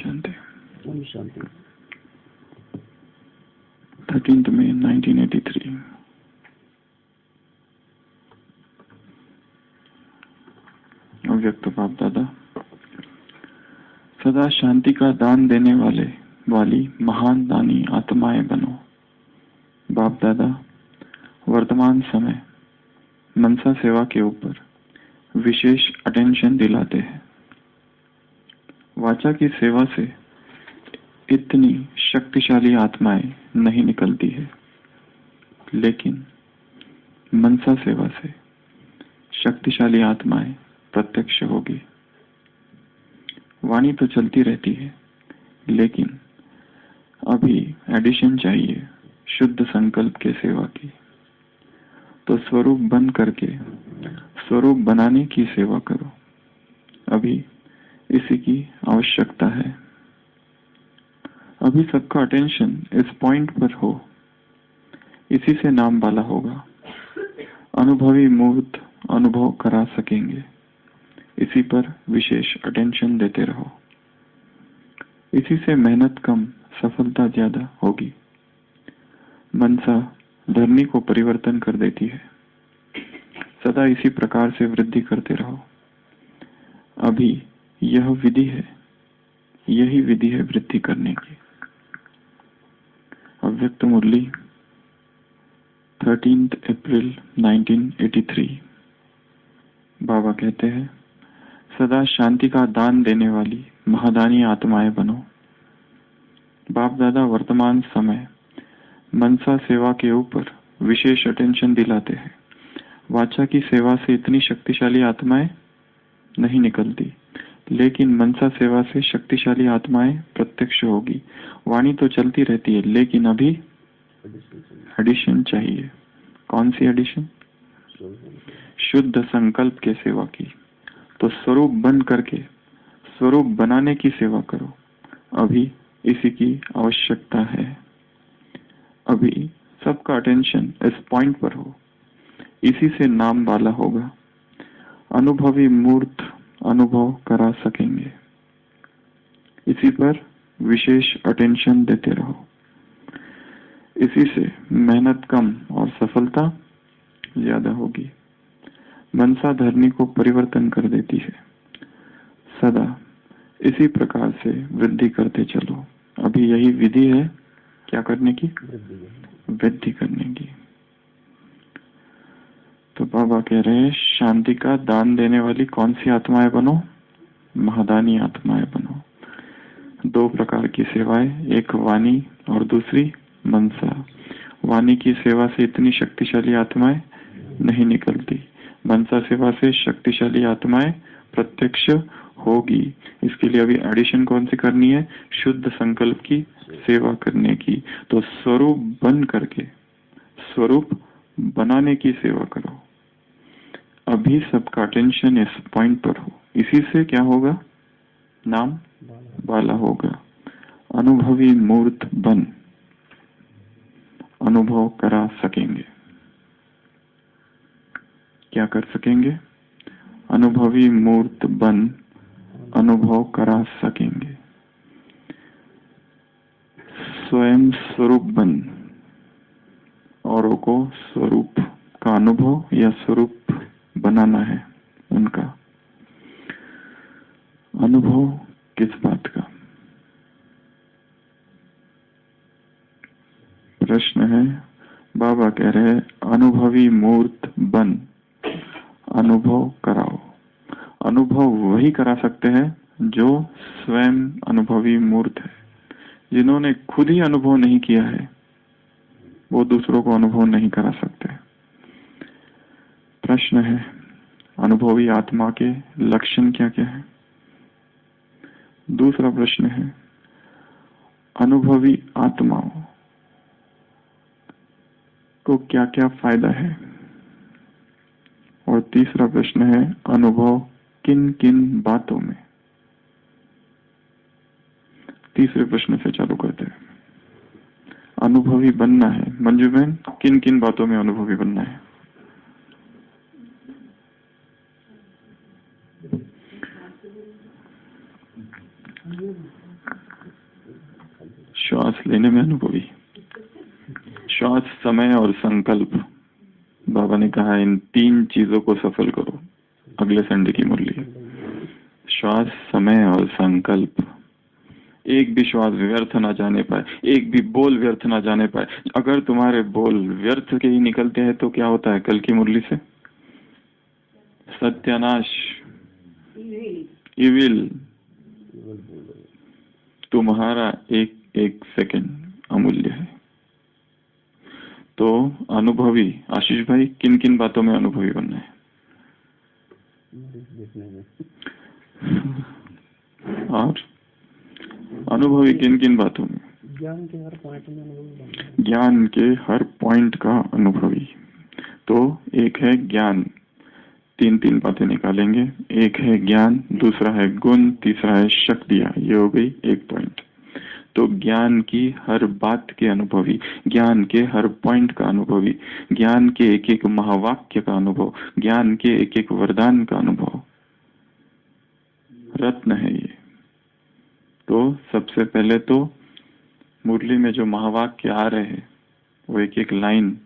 शांति। ओम शांति। 13 मई 1983। अव्यक्त बाप दादा, सदा शांति का दान देने वाली महान दानी आत्माएं बनो। बाप दादा वर्तमान समय मनसा सेवा के ऊपर विशेष अटेंशन दिलाते हैं। वाचा की सेवा से इतनी शक्तिशाली आत्माएं नहीं निकलती है, लेकिन मनसा सेवा से शक्तिशाली आत्माएं प्रत्यक्ष होगी। वाणी तो चलती रहती है, लेकिन अभी एडिशन चाहिए शुद्ध संकल्प के सेवा की। तो स्वरूप बन करके स्वरूप बनाने की सेवा करो। अभी इसी की आवश्यकता है। अभी सबका अटेंशन इस पॉइंट पर हो, इसी से नाम वाला होगा। अनुभवी मूर्त अनुभव करा सकेंगे। इसी पर विशेष अटेंशन देते रहो। इसी से मेहनत कम, सफलता ज्यादा होगी। मनसा धरनी को परिवर्तन कर देती है। सदा इसी प्रकार से वृद्धि करते रहो। अभी यह विधि है, यही विधि है वृद्धि करने की। अव्यक्त मुरली 13 अप्रैल 1983। बाबा कहते हैं, सदा शांति का दान देने वाली महादानी आत्माएं बनो। बाप दादा वर्तमान समय मनसा सेवा के ऊपर विशेष अटेंशन दिलाते हैं। वाचा की सेवा से इतनी शक्तिशाली आत्माएं नहीं निकलती, लेकिन मनसा सेवा से शक्तिशाली आत्माएं प्रत्यक्ष होगी। वाणी तो चलती रहती है, लेकिन अभी एडिशन चाहिए। कौन सी एडिशन? शुद्ध संकल्प के सेवा की। तो स्वरूप बन करके स्वरूप बनाने की सेवा करो। अभी इसी की आवश्यकता है। अभी सबका अटेंशन इस पॉइंट पर हो, इसी से नाम वाला होगा। अनुभवी मूर्त अनुभव करा सकेंगे। इसी पर विशेष अटेंशन देते रहो। इसी से मेहनत कम और सफलता ज्यादा होगी। मनसा धरनी को परिवर्तन कर देती है। सदा इसी प्रकार से वृद्धि करते चलो। अभी यही विधि है क्या करने की? वृद्धि करने की। तो बाबा कह रहे हैं, शांति का दान देने वाली कौन सी आत्माएं बनो? महादानी आत्माएं बनो। दो प्रकार की सेवाएं, एक वाणी और दूसरी मनसा। वाणी की सेवा से इतनी शक्तिशाली आत्माएं नहीं निकलती। मनसा सेवा से शक्तिशाली आत्माएं प्रत्यक्ष होगी। इसके लिए अभी एडिशन कौन सी करनी है? शुद्ध संकल्प की सेवा करने की। तो स्वरूप बन करके स्वरूप बनाने की सेवा करो। अभी सबका अटेंशन इस पॉइंट पर हो, इसी से क्या होगा? नाम वाला होगा। अनुभवी मूर्त बन अनुभव करा सकेंगे। क्या कर सकेंगे? अनुभवी मूर्त बन अनुभव करा सकेंगे। स्वयं स्वरूप बन औरों को स्वरूप का अनुभव या स्वरूप बनाना है। उनका अनुभव किस बात का? प्रश्न है। बाबा कह रहे हैं, अनुभवी मूर्त बन अनुभव कराओ। अनुभव वही करा सकते हैं जो स्वयं अनुभवी मूर्त है। जिन्होंने खुद ही अनुभव नहीं किया है, वो दूसरों को अनुभव नहीं करा सकते। प्रश्न है, अनुभवी आत्मा के लक्षण क्या क्या है? दूसरा प्रश्न है, अनुभवी आत्माओं को क्या क्या फायदा है? और तीसरा प्रश्न है, अनुभव किन किन बातों में? तीसरे प्रश्न से चालू करते हैं। अनुभवी बनना है मंजू बहन, किन किन बातों में अनुभवी बनना है? लेने में अनुभवी। श्वास, समय और संकल्प। बाबा ने कहा इन 3 चीजों को सफल करो। अगले संडे की मुरली। श्वास, समय और संकल्प। एक भी श्वास व्यर्थ ना जाने पाए, एक भी बोल व्यर्थ ना जाने पाए। अगर तुम्हारे बोल व्यर्थ के ही निकलते हैं तो क्या होता है? कल की मुरली से सत्यानाश, इविल। तुम्हारा एक एक सेकंड अमूल्य है। तो अनुभवी आशीष भाई, किन किन बातों में अनुभवी बनना है? और अनुभवी किन किन बातों में? ज्ञान के हर पॉइंट में अनुभवी। ज्ञान के हर पॉइंट का अनुभवी। तो एक है ज्ञान, 3 बातें निकालेंगे। एक है ज्ञान, दूसरा है गुण, तीसरा है शक्तियां। ये हो गई एक पॉइंट। तो ज्ञान की हर बात के अनुभवी, ज्ञान के हर पॉइंट का अनुभवी, ज्ञान के एक एक महावाक्य का अनुभव, ज्ञान के एक एक वरदान का अनुभव। रत्न है ये। तो सबसे पहले तो मुरली में जो महावाक्य आ रहे हैं वो एक एक लाइन,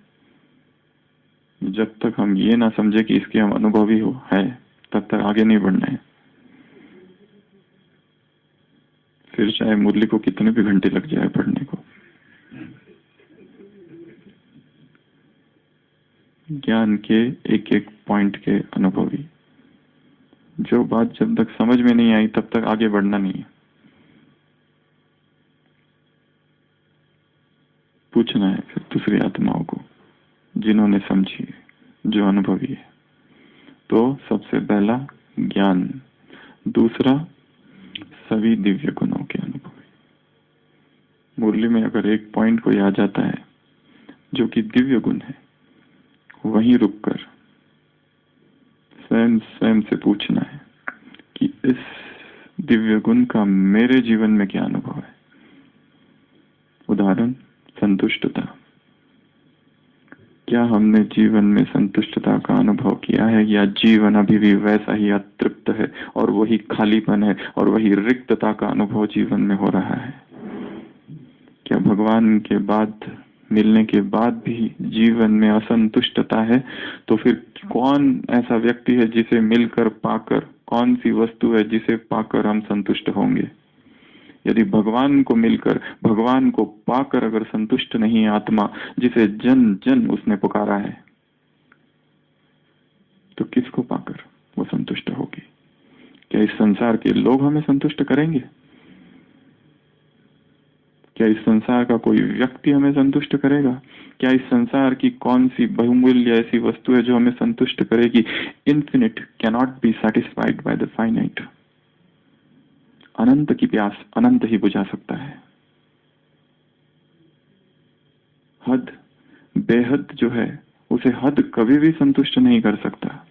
जब तक हम ये ना समझे कि इसके हम अनुभवी हो है, तब तक आगे नहीं बढ़ना है। फिर चाहे मुरली को कितने भी घंटे लग जाए पढ़ने को। ज्ञान के एक एक पॉइंट के अनुभवी। जो बात जब तक समझ में नहीं आई तब तक आगे बढ़ना नहीं है। पूछना है फिर दूसरी आत्माओं को जिन्होंने समझी है, जो अनुभवी है। तो सबसे पहला ज्ञान, दूसरा सभी दिव्य गुणों के अनुभवी। मुरली में अगर एक पॉइंट कोई आ जाता है जो कि दिव्य गुण है, वहीं रुककर स्वयं स्वयं से पूछना है कि इस दिव्य गुण का मेरे जीवन में क्या अनुभव है। उदाहरण, संतुष्टता। क्या हमने जीवन में संतुष्टता का अनुभव किया है, या जीवन अभी भी वैसा ही अतृप्त है और वही खालीपन है और वही रिक्तता का अनुभव जीवन में हो रहा है? क्या भगवान के बाद, मिलने के बाद भी जीवन में असंतुष्टता है? तो फिर कौन ऐसा व्यक्ति है जिसे मिलकर, पाकर, कौन सी वस्तु है जिसे पाकर हम संतुष्ट होंगे? यदि भगवान को मिलकर, भगवान को पाकर अगर संतुष्ट नहीं है आत्मा, जिसे जन जन उसने पुकारा है, तो किसको पाकर वो संतुष्ट होगी? क्या इस संसार के लोग हमें संतुष्ट करेंगे? क्या इस संसार का कोई व्यक्ति हमें संतुष्ट करेगा? क्या इस संसार की कौन सी बहुमूल्य ऐसी वस्तु है जो हमें संतुष्ट करेगी? Infinite cannot be satisfied by the finite. अनंत की प्यास अनंत ही बुझा सकता है। हद, बेहद जो है, उसे हद कभी भी संतुष्ट नहीं कर सकता।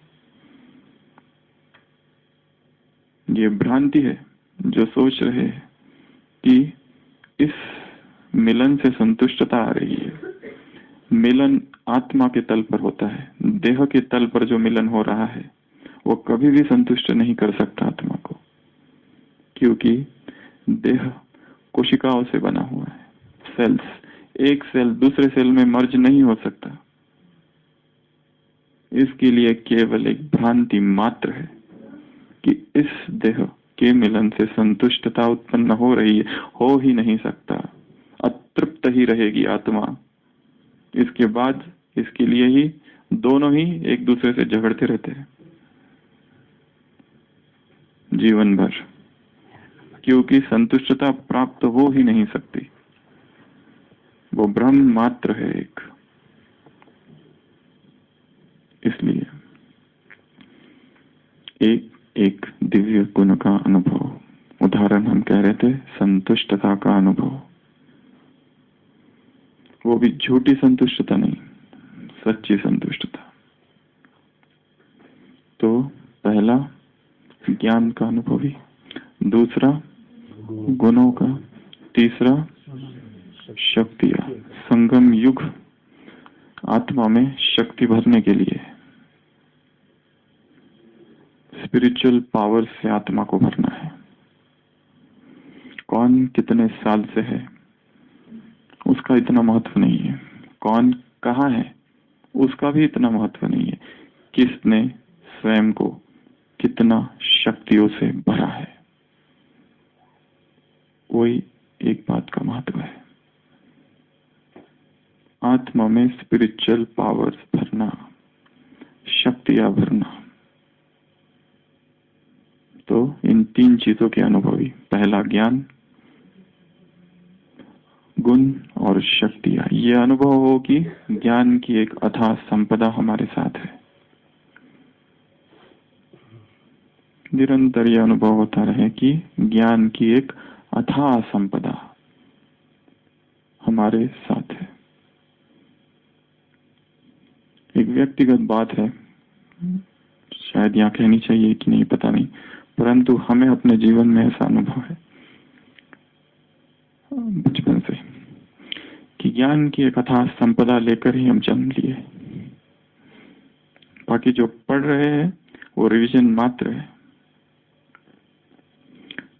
ये भ्रांति है जो सोच रहे हैं कि इस मिलन से संतुष्टता आ रही है। मिलन आत्मा के तल पर होता है। देह के तल पर जो मिलन हो रहा है वो कभी भी संतुष्ट नहीं कर सकता आत्मा को, क्योंकि देह कोशिकाओं से बना हुआ है, सेल्स। एक सेल दूसरे सेल में मर्ज नहीं हो सकता। इसके लिए केवल एक भ्रांति मात्र है कि इस देह के मिलन से संतुष्टता उत्पन्न हो रही है। हो ही नहीं सकता, अतृप्त ही रहेगी आत्मा। इसके बाद इसके लिए ही दोनों ही एक दूसरे से झगड़ते रहते हैं जीवन भर, क्योंकि संतुष्टता प्राप्त हो ही नहीं सकती। वो भ्रम मात्र है एक। इसलिए एक एक दिव्य गुण का अनुभव। उदाहरण हम कह रहे थे संतुष्टता का अनुभव। वो भी झूठी संतुष्टता नहीं, सच्ची संतुष्टता। तो पहला ज्ञान का अनुभवी, दूसरा गुणों का, तीसरा शक्तियां। संगम युग आत्मा में शक्ति भरने के लिए, स्पिरिचुअल पावर से आत्मा को भरना है। कौन कितने साल से है उसका इतना महत्व नहीं है। कौन कहाँ है उसका भी इतना महत्व नहीं है। किसने स्वयं को कितना शक्तियों से भरा है, वही एक बात का महत्व है। आत्मा में स्पिरिचुअल पावर्स भरना, शक्तियां भरना, तो इन 3 चीजों के अनुभवी। पहला ज्ञान, गुण और शक्तियां। ये अनुभव हो कि ज्ञान की एक अथाह संपदा हमारे साथ है। निरंतर यह अनुभव होता रहे कि ज्ञान की एक अथाह संपदा हमारे साथ है। एक व्यक्तिगत बात है, शायद यहाँ कहनी चाहिए कि नहीं पता नहीं, परंतु हमें अपने जीवन में ऐसा अनुभव है बचपन से कि ज्ञान की एक अथाह संपदा लेकर ही हम जन्म लिए। बाकी जो पढ़ रहे हैं वो रिवीजन मात्र है।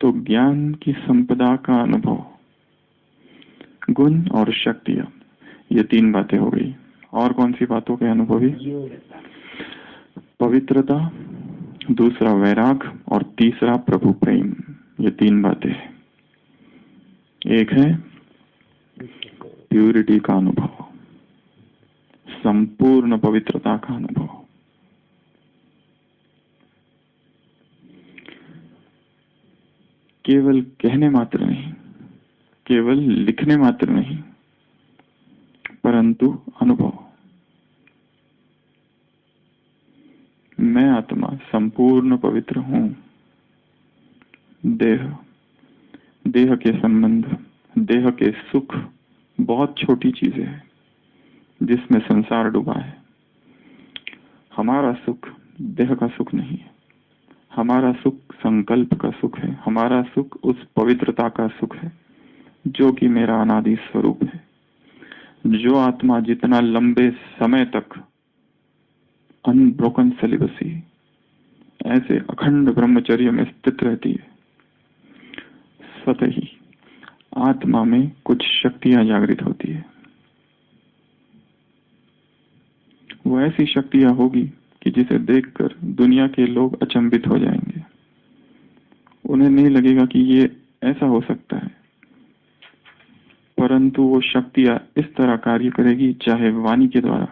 तो ज्ञान की संपदा का अनुभव, गुण और शक्तियां, ये 3 बातें हो गई। और कौन सी बातों के अनुभवी? पवित्रता, दूसरा वैराग और तीसरा प्रभु प्रेम। ये 3 बातें। एक है प्यूरिटी का अनुभव, संपूर्ण पवित्रता का अनुभव। केवल कहने मात्र नहीं, केवल लिखने मात्र नहीं, परंतु अनुभव। मैं आत्मा संपूर्ण पवित्र हूं। देह के संबंध, देह के सुख बहुत छोटी चीजें हैं जिसमें संसार डूबा है। हमारा सुख देह का सुख नहीं है। हमारा सुख संकल्प का सुख है। हमारा सुख उस पवित्रता का सुख है जो कि मेरा अनादि स्वरूप है। जो आत्मा जितना लंबे समय तक अनब्रोकन सेलिबसी, ऐसे अखंड ब्रह्मचर्य में स्थित रहती है, स्वतः ही आत्मा में कुछ शक्तियां जागृत होती है। वो ऐसी शक्तियां होगी कि जिसे देखकर दुनिया के लोग अचंभित हो जाएंगे। उन्हें नहीं लगेगा कि ये ऐसा हो सकता है, परंतु वो शक्तियां इस तरह कार्य करेगी, चाहे वाणी के द्वारा,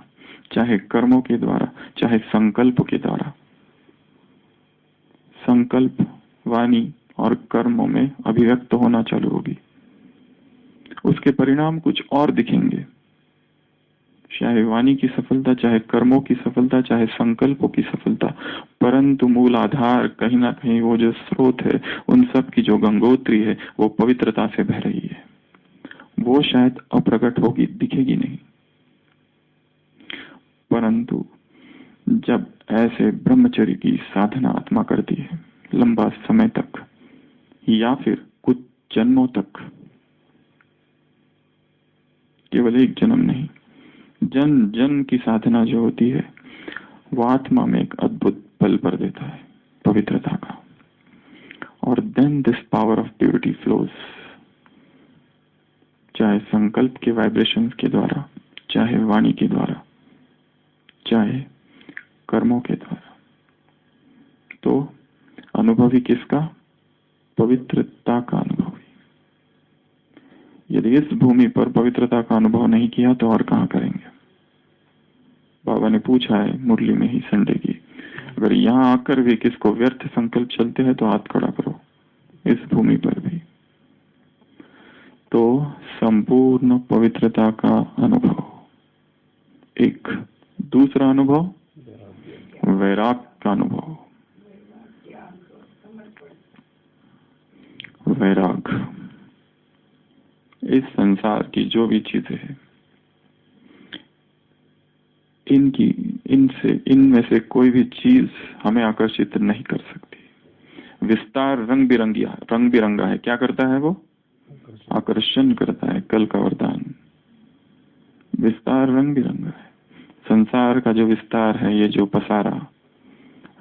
चाहे कर्मों के द्वारा, चाहे संकल्प के द्वारा। संकल्प वाणी और कर्मों में अभिव्यक्त होना चालू होगी। उसके परिणाम कुछ और दिखेंगे, चाहे वाणी की सफलता, चाहे कर्मों की सफलता, चाहे संकल्पों की सफलता, परंतु मूल आधार कहीं ना कहीं वो जो स्रोत है, उन सब की जो गंगोत्री है, वो पवित्रता से बह रही है। वो शायद अप्रकट होगी, दिखेगी नहीं, परंतु जब ऐसे ब्रह्मचर्य की साधना आत्मा करती है लंबा समय तक या फिर कुछ जन्मों तक, केवल एक जन्म नहीं, जन्म जन्म की साधना जो होती है, वो आत्मा में एक अद्भुत बल भर देता है पवित्रता का। और then this power of purity flows, चाहे संकल्प के वाइब्रेशंस के द्वारा, चाहे वाणी के द्वारा, चाहे कर्मों के द्वारा। तो अनुभवी किसका? पवित्रता का अनुभवी। यदि इस भूमि पर पवित्रता का अनुभव नहीं किया तो और कहां करेंगे? बाबा ने पूछा है मुरली में ही संडे की, अगर यहां आकर भी किसको व्यर्थ संकल्प चलते हैं तो हाथ खड़ा करो। इस भूमि पर भी तो संपूर्ण पवित्रता का अनुभव। एक दूसरा अनुभव वैराग का अनुभव। वैराग, इस संसार की जो भी चीजें हैं, इनमें से कोई भी चीज हमें आकर्षित नहीं कर सकती। विस्तार रंग बिरंगा है। क्या करता है वो? आकर्षण करता है। कल का वरदान, विस्तार रंग बिरंगा है। संसार का जो विस्तार है, ये जो पसारा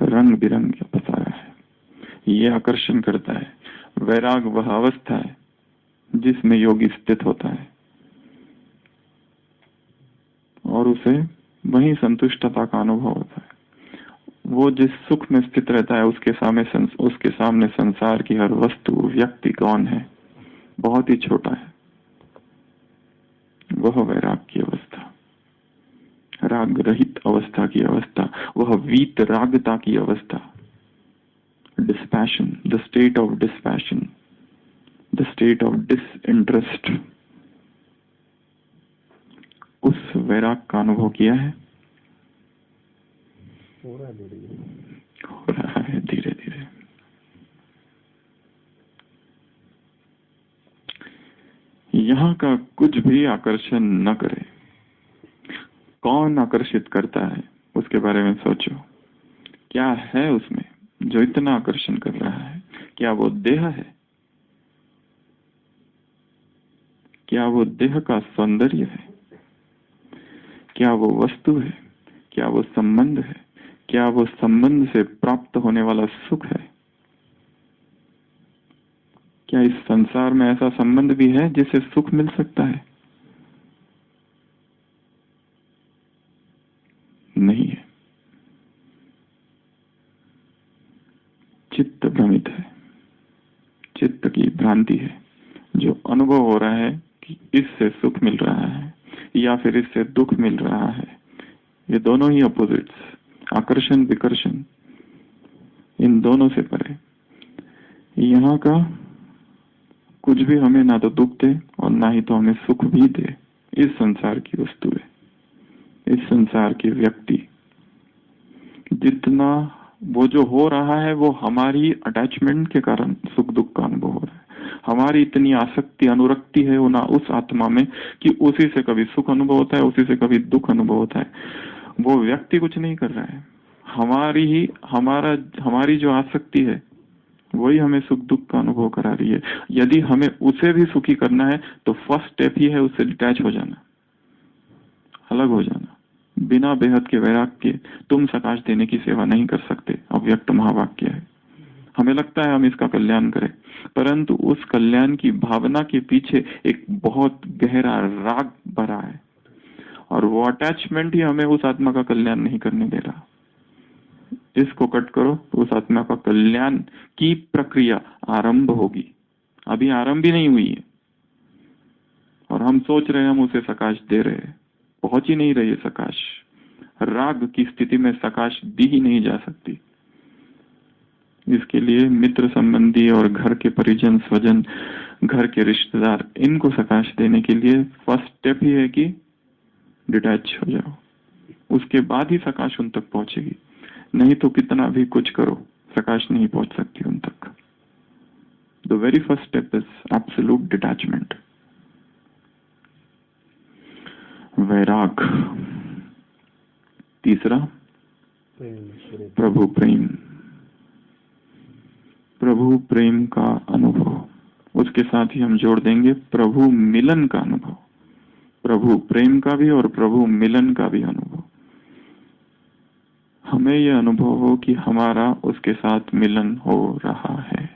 रंग बिरंग का पसारा है, ये आकर्षण करता है। वैराग वह अवस्था है जिसमें योगी स्थित होता है, और उसे वही संतुष्टता का अनुभव होता है। वो जिस सुख में स्थित रहता है उसके सामने संसार की हर वस्तु व्यक्ति कौन है, बहुत ही छोटा है। वह वैराग की अवस्था, राग रहित अवस्था की अवस्था, वह वीत रागता की अवस्था, dispassion, the state of dispassion, the state of disinterest, उस वैराग का अनुभव किया है? हो रहा है धीरे धीरे। यहाँ का कुछ भी आकर्षण न करे। कौन आकर्षित करता है उसके बारे में सोचो। क्या है उसमें जो इतना आकर्षण कर रहा है? क्या वो देह है? क्या वो देह का सौंदर्य है? क्या वो वस्तु है? क्या वो संबंध है? क्या वो संबंध से प्राप्त होने वाला सुख है? क्या इस संसार में ऐसा संबंध भी है जिससे सुख मिल सकता है? नहीं है। चित्त भ्रमित है, चित्त की भ्रांति है। जो अनुभव हो रहा है कि इससे सुख मिल रहा है या फिर इससे दुख मिल रहा है, ये दोनों ही अपोजिट्स, आकर्षण विकर्षण, इन दोनों से परे। यहाँ का कुछ भी हमें ना तो दुख दे और ना ही तो हमें सुख भी दे। इस संसार की वस्तु है, इस संसार की व्यक्ति, जितना वो जो हो रहा है वो हमारी अटैचमेंट के कारण सुख दुख का अनुभव हो रहा है। हमारी इतनी आसक्ति अनुरक्ति है वो ना उस आत्मा में कि उसी से कभी सुख अनुभव होता है, उसी से कभी दुख अनुभव होता है। वो व्यक्ति कुछ नहीं कर रहा है, हमारी जो आसक्ति है वही हमें सुख दुख का अनुभव करा रही है। यदि हमें उसे भी सुखी करना है तो फर्स्ट स्टेप ही है उससे डिटैच हो जाना, अलग हो जाना। बिना बेहद के वैराग के तुम सकाश देने की सेवा नहीं कर सकते, अव्यक्त महावाक्य है। हमें लगता है हम इसका कल्याण करें, परंतु उस कल्याण की भावना के पीछे एक बहुत गहरा राग भरा है और वो अटैचमेंट ही हमें उस आत्मा का कल्याण नहीं करने दे रहा। इसको कट करो तो उस आत्मा का कल्याण की प्रक्रिया आरंभ होगी। अभी आरंभ भी नहीं हुई है और हम सोच रहे हैं हम उसे सकाश दे रहे हैं। पहुंच ही नहीं रही है सकाश। राग की स्थिति में सकाश दी ही नहीं जा सकती। इसके लिए मित्र संबंधी और घर के परिजन स्वजन, घर के रिश्तेदार, इनको सकाश देने के लिए फर्स्ट स्टेप ही है कि डिटैच हो जाओ। उसके बाद ही सकाश उन तक पहुंचेगी, नहीं तो कितना भी कुछ करो प्रकाश नहीं पहुंच सकती उन तक। The very first step is absolute detachment. वैराग। तीसरा प्रभु प्रेम। प्रभु प्रेम का अनुभव, उसके साथ ही हम जोड़ देंगे प्रभु मिलन का अनुभव। प्रभु प्रेम का भी और प्रभु मिलन का भी अनुभव। हमें यह अनुभव हो कि हमारा उसके साथ मिलन हो रहा है।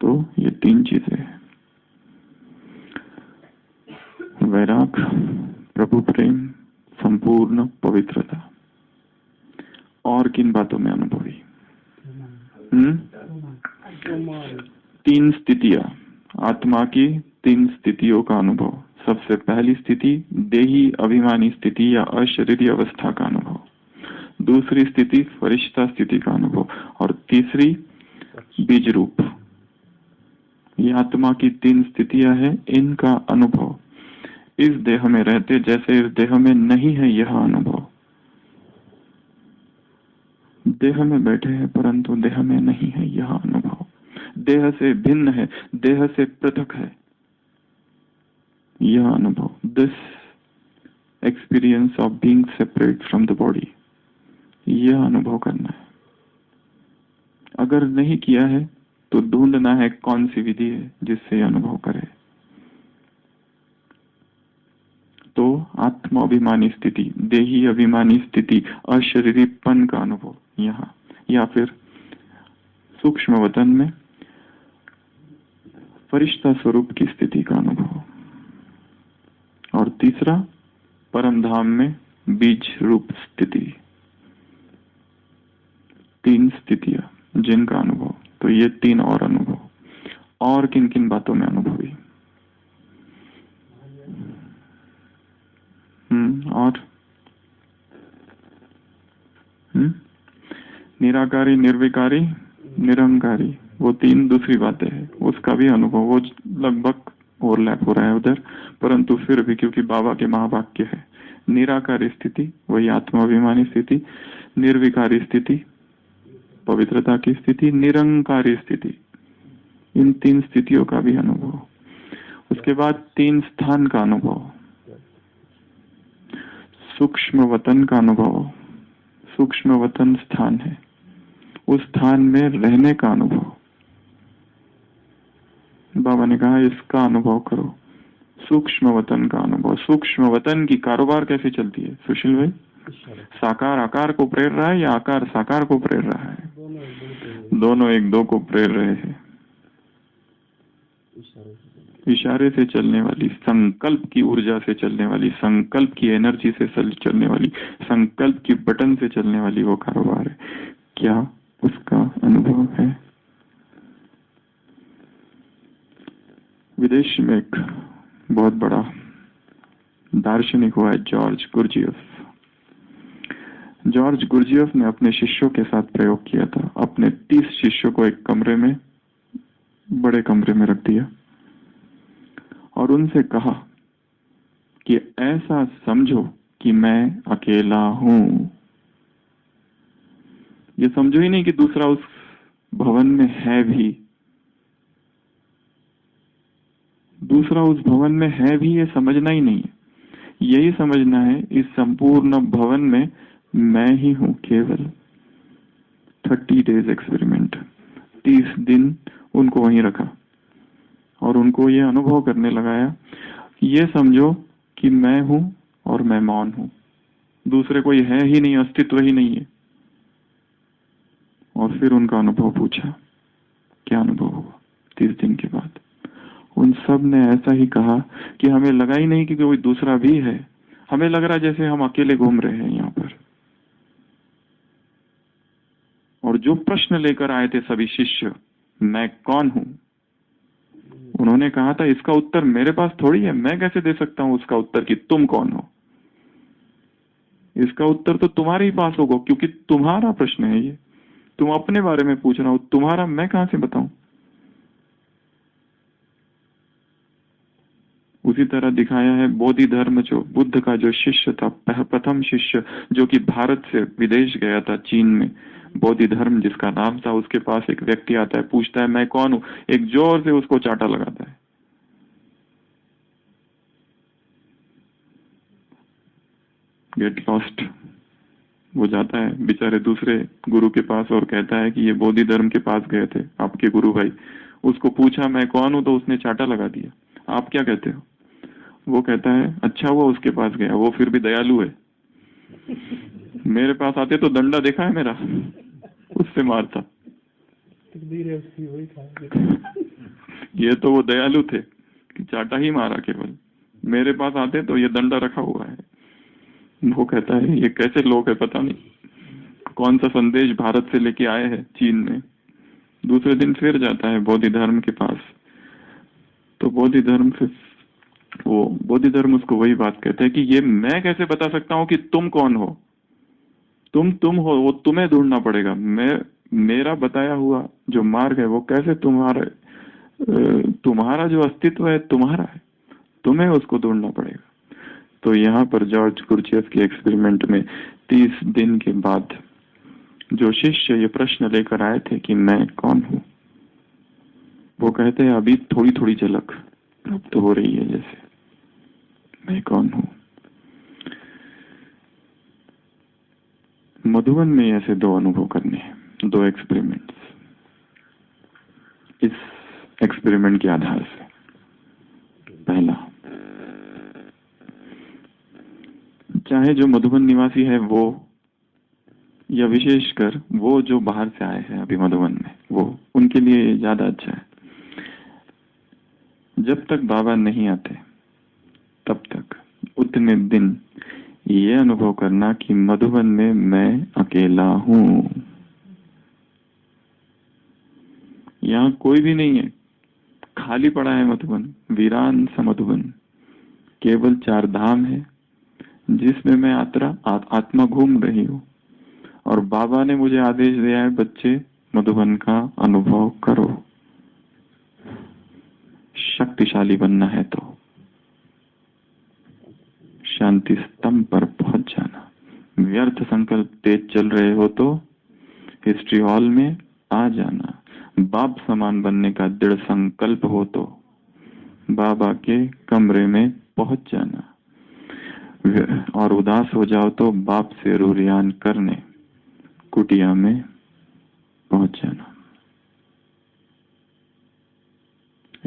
तो ये तीन चीजें हैं, वैराग, प्रभु प्रेम, संपूर्ण पवित्रता। और किन बातों में अनुभवी? तीन स्थितियां, आत्मा की तीन स्थितियों का अनुभव। सबसे पहली स्थिति देही अभिमानी स्थिति या अशरीरी अवस्था का अनुभव, दूसरी स्थिति फरिश्ता स्थिति का अनुभव और तीसरी बीज रूप। ये आत्मा की तीन स्थितियां हैं, इनका अनुभव इस देह में रहते जैसे इस देह में नहीं है। यह अनुभव देह में बैठे हैं परंतु देह में नहीं है। यह अनुभव देह से भिन्न है, देह से पृथक है। यह अनुभव, this experience of being separate from the body, यह अनुभव करना है। अगर नहीं किया है तो ढूंढना है कौन सी विधि है जिससे अनुभव करे। तो आत्माभिमानी स्थिति, देही अभिमानी स्थिति, अशरीरीपन का अनुभव यहाँ, या फिर सूक्ष्म वतन में फरिश्ता स्वरूप की स्थिति का अनुभव। और तीसरा परम धाम में बीज रूप स्थिति। 3 स्थितियां जिनका अनुभव। तो ये 3 और अनुभव। और किन किन बातों में अनुभव हुई? और निराकारी, निर्विकारी, निरंकारी, वो 3 दूसरी बातें हैं, उसका भी अनुभव वो लगभग ओवरलैप हो रहा है उधर, परंतु फिर भी क्योंकि बाबा के महावाक्य है, निराकारी स्थिति वही आत्माभिमानी स्थिति, निर्विकारी स्थिति पवित्रता की स्थिति, निरंकारी स्थिति, इन 3 स्थितियों का भी अनुभव। उसके बाद 3 स्थान का अनुभव। सूक्ष्म वतन का अनुभव। सूक्ष्म वतन स्थान है, उस स्थान में रहने का अनुभव। बाबा ने कहा इसका अनुभव करो, सूक्ष्म वतन का अनुभव। सूक्ष्म वतन की कारोबार कैसे चलती है सुशील भाई? साकार आकार को प्रेर रहा है या आकार साकार को प्रेर रहा है? दोनों एक दो को प्रेर रहे हैं। इशारे से चलने वाली, संकल्प की ऊर्जा से चलने वाली, संकल्प की एनर्जी से चलने वाली, संकल्प की बटन से चलने वाली वो कारोबार है। क्या उसका अनुभव है? विदेश में एक बहुत बड़ा दार्शनिक हुआ है जॉर्ज गुरजियफ। जॉर्ज गुरजियफ ने अपने शिष्यों के साथ प्रयोग किया था। अपने 30 शिष्यों को एक कमरे में, बड़े कमरे में रख दिया और उनसे कहा कि ऐसा समझो कि मैं अकेला हूं। ये समझो ही नहीं कि दूसरा उस भवन में है भी, दूसरा उस भवन में है भी, ये समझना ही नहीं है। यही समझना है इस संपूर्ण भवन में मैं ही हूं केवल। 30 डेज एक्सपेरिमेंट, 30 दिन उनको वहीं रखा और उनको ये अनुभव करने लगाया, ये समझो कि मैं हूं और मैं मौन हूं, दूसरे कोई है ही नहीं, अस्तित्व ही नहीं है। और फिर उनका अनुभव पूछा, क्या अनुभव हुआ 30 दिन के बाद? उन सब ने ऐसा ही कहा कि हमें लगा ही नहीं कि कोई दूसरा भी है, हमें लग रहा जैसे हम अकेले घूम रहे हैं यहाँ पर। और जो प्रश्न लेकर आए थे सभी शिष्य, मैं कौन हूं, उन्होंने कहा था इसका उत्तर मेरे पास थोड़ी है, मैं कैसे दे सकता हूं उसका उत्तर कि तुम कौन हो। इसका उत्तर तो तुम्हारे ही पास होगा, क्योंकि तुम्हारा प्रश्न है ये, तुम अपने बारे में पूछ रहा हो, तुम्हारा मैं कहां से बताऊं। उसी तरह दिखाया है बोधि धर्म, जो बुद्ध का जो शिष्य था, प्रथम शिष्य जो कि भारत से विदेश गया था, चीन में, बोधि धर्म जिसका नाम था, उसके पास एक व्यक्ति आता है, पूछता है मैं कौन हूं, एक जोर से उसको चांटा लगाता है। गेट लॉस्ट, वो जाता है बेचारे दूसरे गुरु के पास और कहता है कि ये बोधि धर्म के पास गए थे आपके गुरु भाई, उसको पूछा मैं कौन हूं तो उसने चांटा लगा दिया, आप क्या कहते हो? वो कहता है अच्छा हुआ उसके पास गया, वो फिर भी दयालु है, मेरे पास आते तो डंडा देखा है मेरा, उससे मारता। ये तो वो दयालु थे कि चाटा ही मारा, केवल मेरे पास आते तो ये डंडा रखा हुआ है। वो कहता है ये कैसे लोग है, पता नहीं कौन सा संदेश भारत से लेके आए हैं चीन में। दूसरे दिन फिर जाता है बोधि धर्म के पास, तो बोधि धर्म से वो बोधि धर्म उसको वही बात कहता है कि ये मैं कैसे बता सकता हूँ कि तुम कौन हो, तुम हो, वो तुम्हें ढूंढना पड़ेगा। मैं, मेरा बताया हुआ जो मार्ग है वो कैसे तुम्हारा जो अस्तित्व है तुम्हारा है, तुम्हें उसको ढूंढना पड़ेगा। तो यहाँ पर जॉर्ज गुरजियफ के एक्सपेरिमेंट में 30 दिन के बाद जो शिष्य ये प्रश्न लेकर आए थे कि मैं कौन हूं, वो कहते हैं अभी थोड़ी थोड़ी झलक प्राप्त हो रही है, जैसे मैं कौन हूं। मधुबन में ऐसे 2 अनुभव करने हैं, 2 एक्सपेरिमेंट्स इस एक्सपेरिमेंट के आधार से। पहला, चाहे जो मधुबन निवासी है वो, या विशेषकर वो जो बाहर से आए हैं अभी मधुबन में, वो उनके लिए ज्यादा अच्छा है। जब तक बाबा नहीं आते तब तक इतने दिन ये अनुभव करना कि मधुबन में मैं अकेला हूँ। यहाँ कोई भी नहीं है, खाली पड़ा है मधुबन, वीरान सा मधुबन। केवल 4 धाम है जिसमें मैं आत्मा घूम रही हूँ। और बाबा ने मुझे आदेश दिया है, बच्चे मधुबन का अनुभव करो। शक्तिशाली बनना है तो शांति स्तंभ पर पहुंच जाना। व्यर्थ संकल्प तेज चल रहे हो तो हिस्ट्री हॉल में आ जाना। बाप समान बनने का दृढ़ संकल्प हो तो बाबा के कमरे में पहुंच जाना। और उदास हो जाओ तो बाप से रूरियान करने कुटिया में पहुंच जाना।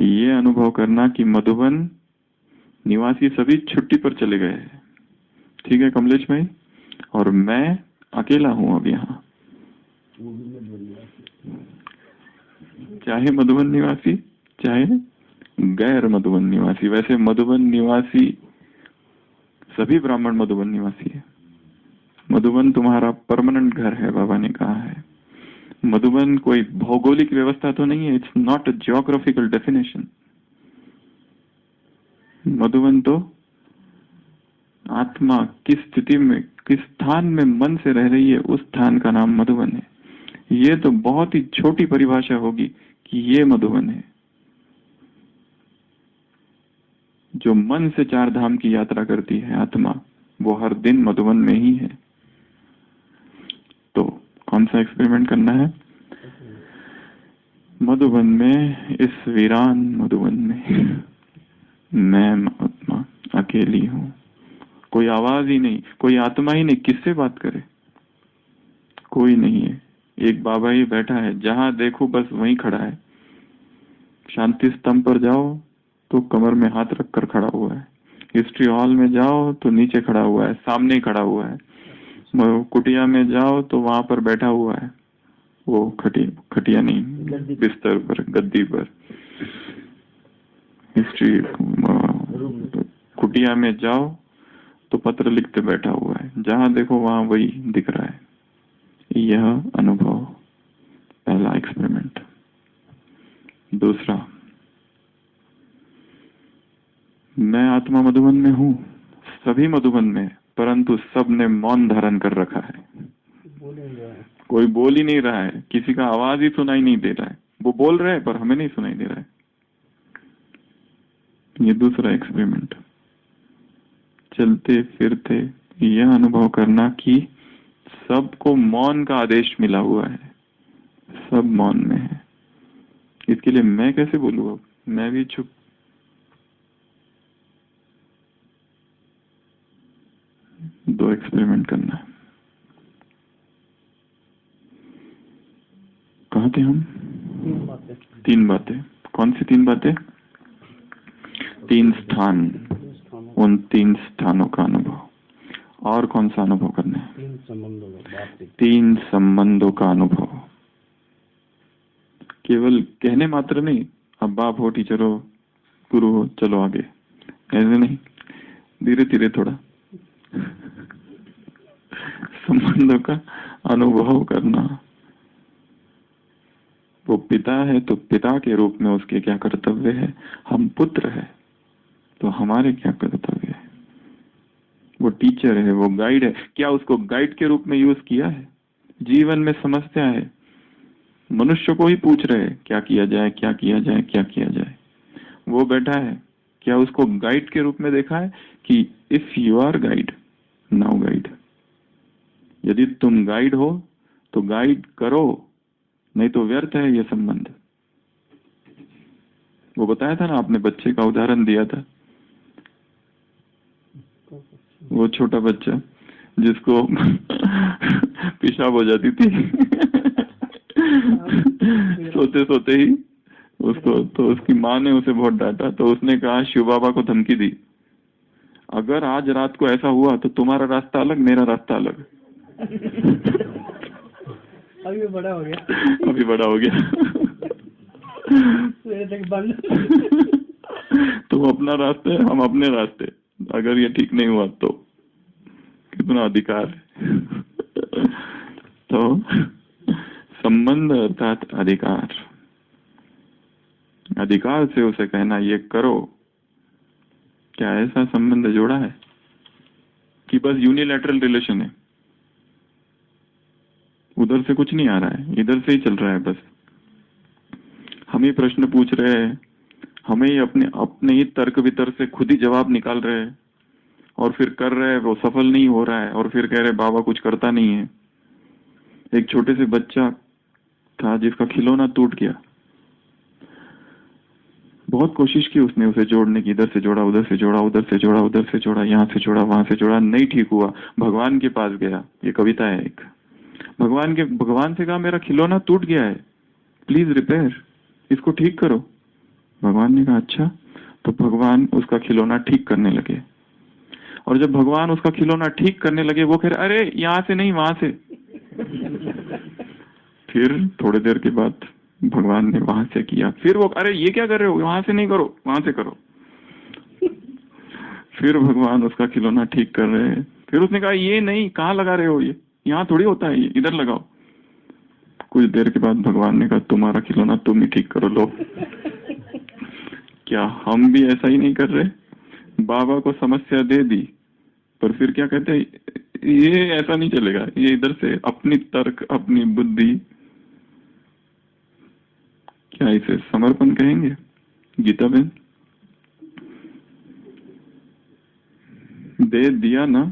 ये अनुभव करना कि मधुबन निवासी सभी छुट्टी पर चले गए हैं, ठीक है कमलेश भाई, और मैं अकेला हूं अब यहाँ। चाहे मधुबन निवासी चाहे गैर मधुबन निवासी। वैसे मधुबन निवासी सभी ब्राह्मण मधुबन निवासी है। मधुबन तुम्हारा परमानेंट घर है, बाबा ने कहा है। मधुबन कोई भौगोलिक व्यवस्था तो नहीं है, it's not a geographical definition. Madhuban तो आत्मा किस स्थिति में, किस स्थान में मन से रह रही है, उस स्थान का नाम मधुबन है। ये तो बहुत ही छोटी परिभाषा होगी कि ये मधुबन है। जो मन से 4 धाम की यात्रा करती है आत्मा, वो हर दिन मधुबन में ही है। तो कौन सा एक्सपेरिमेंट करना है? मधुबन में, इस वीरान मधुबन में मैं आत्मा अकेली हूँ। कोई आवाज ही नहीं, कोई आत्मा ही नहीं, किससे बात करे? कोई नहीं है, एक बाबा ही बैठा है, जहां देखो बस वहीं खड़ा है। शांति स्तंभ पर जाओ तो कमर में हाथ रखकर खड़ा हुआ है। हिस्ट्री हॉल में जाओ तो नीचे खड़ा हुआ है, सामने ही खड़ा हुआ है। कुटिया में जाओ तो वहां पर बैठा हुआ है, वो खटिया नहीं, बिस्तर पर, गद्दी पर। हिस्ट्री कुटिया में जाओ तो पत्र लिखते बैठा हुआ है, जहां देखो वहां वही दिख रहा है। यह अनुभव, पहला एक्सपेरिमेंट। दूसरा, मैं आत्मा मधुबन में हूँ, सभी मधुबन में, परंतु सब ने मौन धारण कर रखा है। कोई बोल ही नहीं रहा है, किसी का आवाज ही सुनाई नहीं दे रहा है। वो बोल रहे हैं पर हमें नहीं सुनाई दे रहा है। ये दूसरा एक्सपेरिमेंट। चलते फिरते यह अनुभव करना कि सबको मौन का आदेश मिला हुआ है, सब मौन में है। इसके लिए मैं कैसे बोलूं? अब मैं भी चुप। दो एक्सपेरिमेंट करना है। कहाँ थे हम? 3 बातें। कौन सी 3 बातें? 3 स्थान, उन 3 स्थानों का अनुभव। और कौन सा अनुभव करना है? 3 संबंधों का अनुभव। केवल कहने मात्र नहीं, अब बाप हो, टीचर हो, गुरु हो, चलो आगे, ऐसे नहीं, धीरे धीरे थोड़ा संबंधों का अनुभव करना। वो पिता है तो पिता के रूप में उसके क्या कर्तव्य है, हम पुत्र है तो हमारे क्या कर्तव्य है। वो टीचर है, वो गाइड है, क्या उसको गाइड के रूप में यूज किया है? जीवन में समस्या है, मनुष्य को ही पूछ रहे हैं क्या किया जाए, क्या किया जाए, क्या किया जाए। वो बैठा है, क्या उसको गाइड के रूप में देखा है कि if you are guide, now guide. यदि तुम गाइड हो तो गाइड करो, नहीं तो व्यर्थ है ये संबंध। वो बताया था ना, आपने बच्चे का उदाहरण दिया था, वो छोटा बच्चा जिसको पेशाब हो जाती थी सोते सोते ही उसको, तो उसकी माँ ने उसे बहुत डांटा, तो उसने कहा, शिव बाबा को धमकी दी, अगर आज रात को ऐसा हुआ तो तुम्हारा रास्ता अलग, मेरा रास्ता अलग। अभी बड़ा हो गया, अभी बड़ा हो गया तुम अपना रास्ते, हम अपने रास्ते, अगर ये ठीक नहीं हुआ तो कितना अधिकार है। तो संबंध अर्थात अधिकार, अधिकार से उसे कहना ये करो। क्या ऐसा संबंध जोड़ा है कि बस यूनिलैटरल रिलेशन है, उधर से कुछ नहीं आ रहा है, इधर से ही चल रहा है, बस हम ही प्रश्न पूछ रहे हैं, हमें ही अपने अपने ही तर्क वितर्क से खुद ही जवाब निकाल रहे हैं और फिर कर रहे हैं, वो सफल नहीं हो रहा है और फिर कह रहे बाबा कुछ करता नहीं है। एक छोटे से बच्चा था जिसका खिलौना टूट गया, बहुत कोशिश की उसने उसे जोड़ने की, इधर से जोड़ा, उधर से जोड़ा, उधर से जोड़ा, उधर से जोड़ा, यहाँ से जोड़ा, वहां से जोड़ा, नहीं ठीक हुआ। भगवान के पास गया, ये कविता है एक। भगवान से कहा मेरा खिलौना टूट गया है, प्लीज रिपेयर, इसको ठीक करो। भगवान ने कहा अच्छा। तो भगवान उसका खिलौना ठीक करने लगे, और जब भगवान उसका खिलौना ठीक करने लगे वो कह रहे अरे यहाँ से नहीं वहां से। फिर थोड़ी देर के बाद भगवान ने वहां से किया, फिर वो अरे ये क्या कर रहे हो, वहां से नहीं करो, वहां से करो। फिर भगवान उसका खिलौना ठीक कर रहे हैं, फिर उसने कहा ये नहीं, कहाँ लगा रहे हो, ये यहाँ थोड़ी होता है, ये इधर लगाओ। कुछ देर के बाद भगवान ने कहा तुम्हारा खिलौना तुम ही ठीक करो, लो। क्या हम भी ऐसा ही नहीं कर रहे? बाबा को समस्या दे दी, पर फिर क्या कहते हैं ये ऐसा नहीं चलेगा, ये इधर से अपनी तर्क, अपनी बुद्धि, क्या इसे समर्पण कहेंगे? गीता बहन, दे दिया ना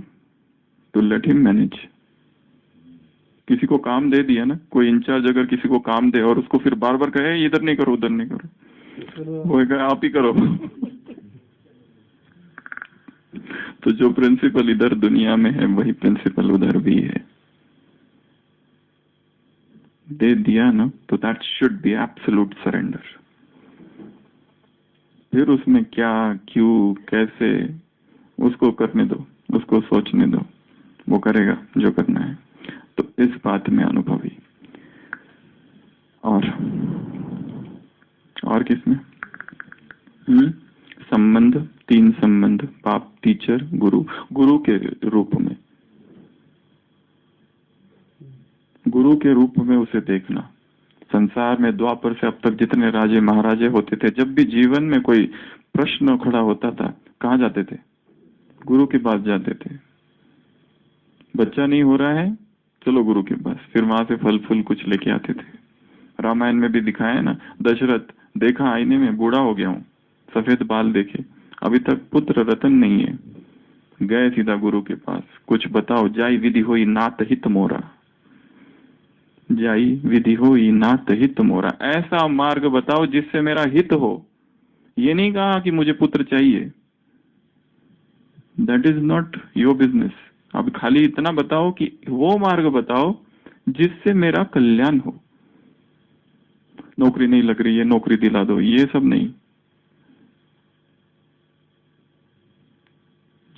तो लेट हिम मैनेज। किसी को काम दे दिया ना, कोई इंचार्ज अगर किसी को काम दे और उसको फिर बार बार कहे इधर नहीं करो, उधर नहीं करो, वो कहे आप ही करो। तो जो प्रिंसिपल इधर दुनिया में है वही प्रिंसिपल उधर भी है। दे दिया ना तो that should be absolute surrender. फिर उसमें क्या, क्यों, कैसे, उसको करने दो, उसको सोचने दो, वो करेगा जो करना है। तो इस बात में अनुभवी। और किसमें? संबंध, 3 संबंध, बाप, टीचर, गुरु। गुरु के रूप में, गुरु के रूप में उसे देखना। संसार में द्वापर से अब तक जितने राजे महाराजे होते थे, जब भी जीवन में कोई प्रश्न खड़ा होता था, कहाँ जाते थे? गुरु के पास जाते थे। बच्चा नहीं हो रहा है, चलो गुरु के पास, फिर वहां से फल फूल कुछ लेके आते थे। रामायण में भी दिखाया है ना, दशरथ देखा आईने में बूढ़ा हो गया हूँ, सफेद बाल देखे, अभी तक पुत्र रतन नहीं है, गए सीधा गुरु के पास, कुछ बताओ, जाई विधि होई नात हित मोरा, जाई विधि होई नात हित मोरा, ऐसा मार्ग बताओ जिससे मेरा हित हो। ये नहीं कहा कि मुझे पुत्र चाहिए, that is not your business. अब खाली इतना बताओ कि वो मार्ग बताओ जिससे मेरा कल्याण हो। नौकरी नहीं लग रही है, नौकरी दिला दो, ये सब नहीं,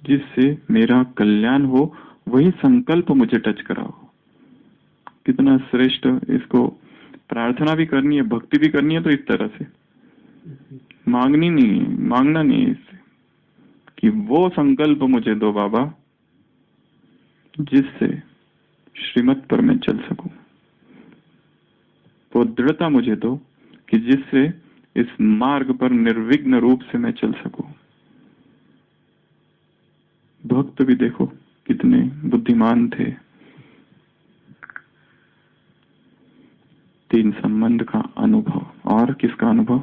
जिससे मेरा कल्याण हो, वही संकल्प मुझे टच कराओ। कितना श्रेष्ठ! इसको प्रार्थना भी करनी है, भक्ति भी करनी है, तो इस तरह से मांगनी नहीं है, मांगना नहीं है इससे, कि वो संकल्प मुझे दो बाबा जिससे श्रीमत पर मैं चल सकूं, वो दृढ़ता मुझे दो कि जिससे इस मार्ग पर निर्विघ्न रूप से मैं चल सकूं। भक्त भी देखो कितने बुद्धिमान थे। 3 संबंध का अनुभव, और किसका अनुभव?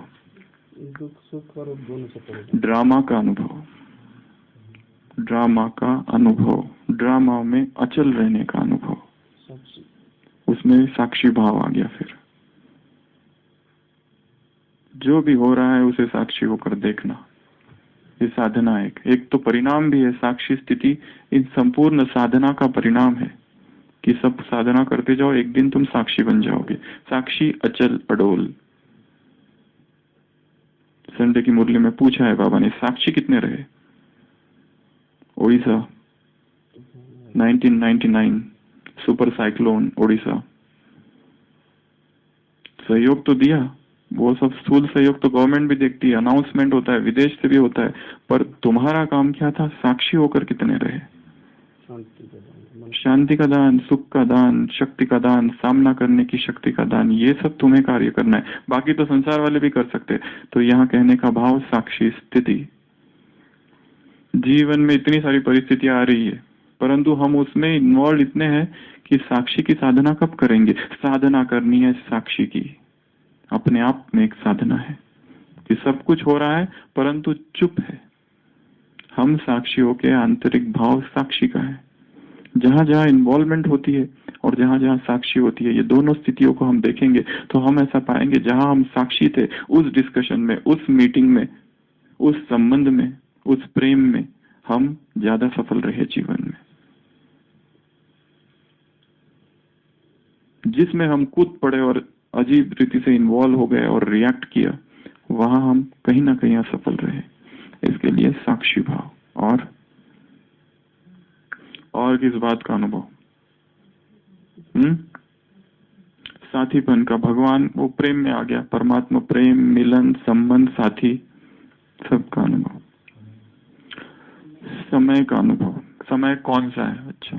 दुख सुख और दोनों से ड्रामा का अनुभव, ड्रामा का अनुभव, ड्रामा में अचल रहने का अनुभव, उसमें साक्षी भाव आ गया। फिर जो भी हो रहा है उसे साक्षी होकर देखना, ये साधना एक तो परिणाम भी है। साक्षी स्थिति इन संपूर्ण साधना का परिणाम है कि सब साधना करते जाओ, एक दिन तुम साक्षी बन जाओगे। साक्षी, अचल, अडोल। संडे की मुरली में पूछा है बाबा ने, साक्षी कितने रहे? ओडिशा 1999 सुपर साइक्लोन ओडिशा, सहयोग तो दिया, वो सब स्थूल सहयोग तो गवर्नमेंट भी देखती है, अनाउंसमेंट होता है, विदेश से भी होता है, पर तुम्हारा काम क्या था? साक्षी होकर कितने रहे? शांति का दान, सुख का दान, शक्ति का दान, सामना करने की शक्ति का दान, ये सब तुम्हें कार्य करना है। बाकी तो संसार वाले भी कर सकते। तो यहाँ कहने का भाव साक्षी स्थिति। जीवन में इतनी सारी परिस्थितियां आ रही है, परंतु हम उसमें इन्वॉल्व इतने हैं कि साक्षी की साधना कब करेंगे? साधना करनी है साक्षी की, अपने आप में एक साधना है कि सब कुछ हो रहा है परंतु चुप है। हम साक्षियों के आंतरिक भाव साक्षी का है। जहां जहां इन्वॉल्वमेंट होती है और जहां जहां साक्षी होती है, ये दोनों स्थितियों को हम देखेंगे तो हम ऐसा पाएंगे, जहां हम साक्षी थे उस डिस्कशन में, उस मीटिंग में, उस संबंध में, उस प्रेम में हम ज्यादा सफल रहे जीवन में। जिसमें हम कूद पड़े और अजीब रीति से इन्वॉल्व हो गए और रिएक्ट किया, वहां हम कहीं ना कहीं असफल रहे। इसके लिए साक्षी भाव और किस बात का अनुभव? साथीपन का। भगवान वो प्रेम में आ गया, परमात्मा प्रेम, मिलन, संबंध, साथी, सबका अनुभव। समय का अनुभव। समय कौन सा है? अच्छा,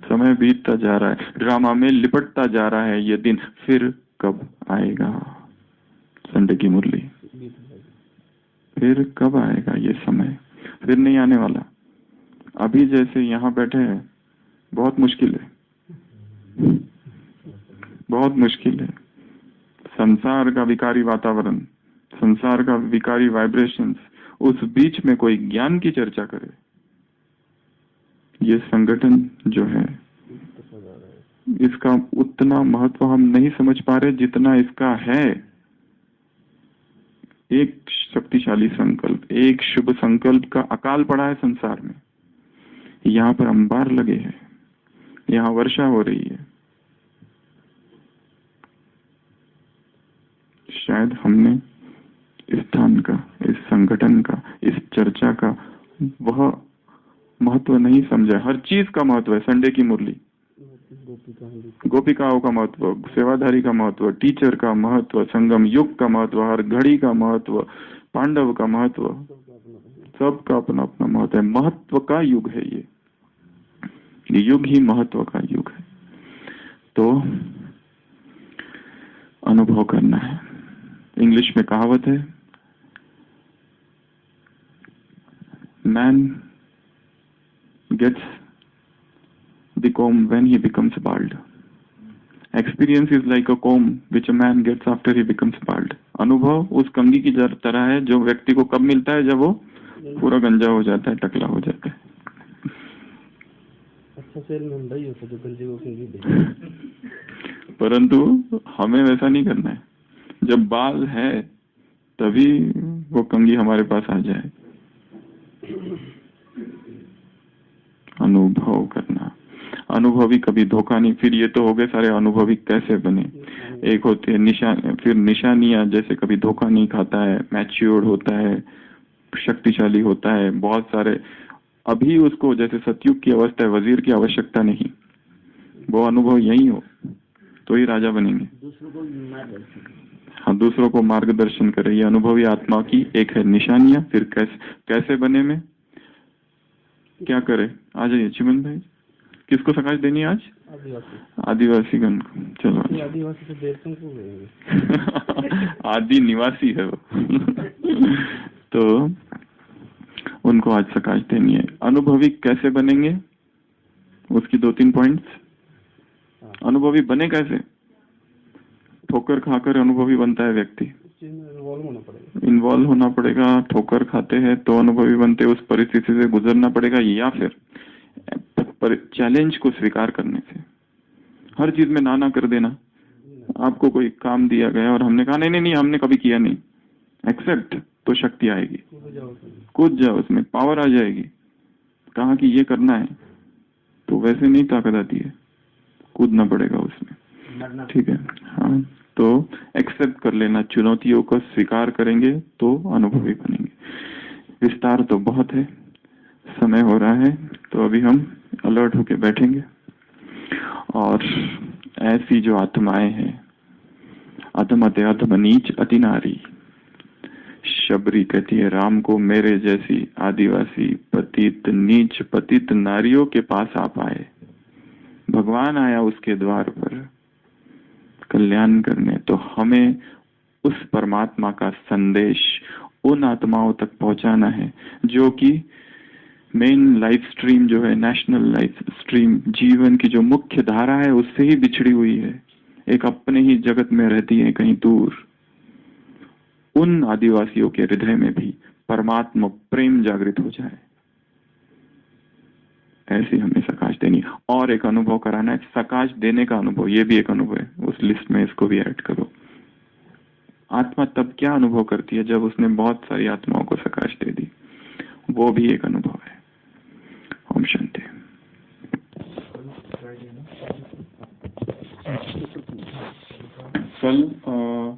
समय बीतता जा रहा है, ड्रामा में लिपटता जा रहा है ये दिन, फिर कब आएगा? संडे की मुरली, फिर कब आएगा ये समय? फिर नहीं आने वाला। अभी जैसे यहाँ बैठे हैं, बहुत मुश्किल है, बहुत मुश्किल है। संसार का विकारी वातावरण, संसार का विकारी वाइब्रेशंस, उस बीच में कोई ज्ञान की चर्चा करे। ये संगठन जो है, इसका उतना महत्व हम नहीं समझ पा रहे जितना इसका है। एक शक्तिशाली संकल्प, एक शुभ संकल्प का अकाल पड़ा है संसार में। यहाँ पर अंबार लगे हैं, यहाँ वर्षा हो रही है। शायद हमने इस स्थान का, इस संगठन का, इस चर्चा का वह महत्व नहीं समझा। हर चीज का महत्व है। संडे की मुरली, गोपिकाओं का महत्व, सेवाधारी का महत्व, टीचर का महत्व, संगम युग का महत्व, हर घड़ी का महत्व, पांडव का महत्व, सबका अपना अपना महत्व है। महत्व का युग है ये युग ही महत्व का युग है। तो अनुभव करना है। इंग्लिश में कहावत है, man gets the comb when he becomes bald. Experience is like a comb which a man gets after he becomes bald. अनुभव उस कंघी की तरह है जो व्यक्ति को कब मिलता है? जब वो पूरा गंजा हो जाता है, टकला हो जाता है। अच्छा शेर में होता है जो गंजे को कंघी दे। परंतु हमें वैसा नहीं करना है। जब बाल है तभी वो कंघी हमारे पास आ जाए। अनुभव करना। अनुभवी कभी धोखा नहीं। फिर ये तो हो गए सारे अनुभवी कैसे बने। एक होते हैं निशान, फिर निशानियां, जैसे कभी धोखा नहीं खाता है, मैच्योर्ड होता है, शक्तिशाली होता है, बहुत सारे। अभी उसको जैसे सतयुग की अवस्था है, वजीर की आवश्यकता नहीं। वो अनुभव यही हो तो ही राजा बनेंगे। हाँ, दूसरों को मार्गदर्शन करे। ये अनुभवी आत्मा की एक है निशानियां। फिर कैसे बने में क्या करे? आ जाइए चिमन भाई। किसको सकाश देनी है आज? आदिवासी गण को। चलो, आदिवासी से देर तुम को आदि निवासी है वो तो उनको आज सकाश देनी है। अनुभवी कैसे बनेंगे, उसकी 2-3 पॉइंट्स। अनुभवी बने कैसे? ठोकर खाकर अनुभवी बनता है व्यक्ति। इन्वॉल्व होना पड़ेगा। ठोकर खाते हैं तो अनुभवी बनते, उस परिस्थिति से गुजरना पड़ेगा, या फिर चैलेंज को स्वीकार करने से। हर चीज में ना कर देना। आपको कोई काम दिया गया और हमने कहा नहीं हमने कभी किया नहीं, एक्सेप्ट, तो शक्ति आएगी। कूद जाओ, उसमें पावर आ जाएगी। कहा कि ये करना है तो वैसे नहीं ताकत आती है, कूदना पड़ेगा उसमें। ठीक है, हाँ। तो एक्सेप्ट कर लेना, चुनौतियों को स्वीकार करेंगे तो अनुभवी बनेंगे। विस्तार तो बहुत है, समय हो रहा है, तो अभी हम अलर्ट होके बैठेंगे। और ऐसी जो आत्माएं हैं, अधम अति अधम नीच अति नारी। शबरी कहती है राम को मेरे जैसी आदिवासी पतित नीच पतित नारियों के पास आ पाए। भगवान आया उसके द्वार पर कल्याण करने, तो हमें उस परमात्मा का संदेश उन आत्माओं तक पहुंचाना है जो कि मेन लाइफ स्ट्रीम जो है, नेशनल लाइफ स्ट्रीम, जीवन की जो मुख्य धारा है उससे ही बिछड़ी हुई है, एक अपने ही जगत में रहती है कहीं दूर। उन आदिवासियों के हृदय में भी परमात्मा प्रेम जागृत हो जाए, ऐसी हमें सकाश देनी। और एक अनुभव कराना है, सकाश देने का अनुभव, ये भी एक अनुभव है, उस लिस्ट में इसको भी ऐड करो। आत्मा तब क्या अनुभव करती है जब उसने बहुत सारी आत्माओं को सकाश दे दी, वो भी एक अनुभव है। ओम शांति। कल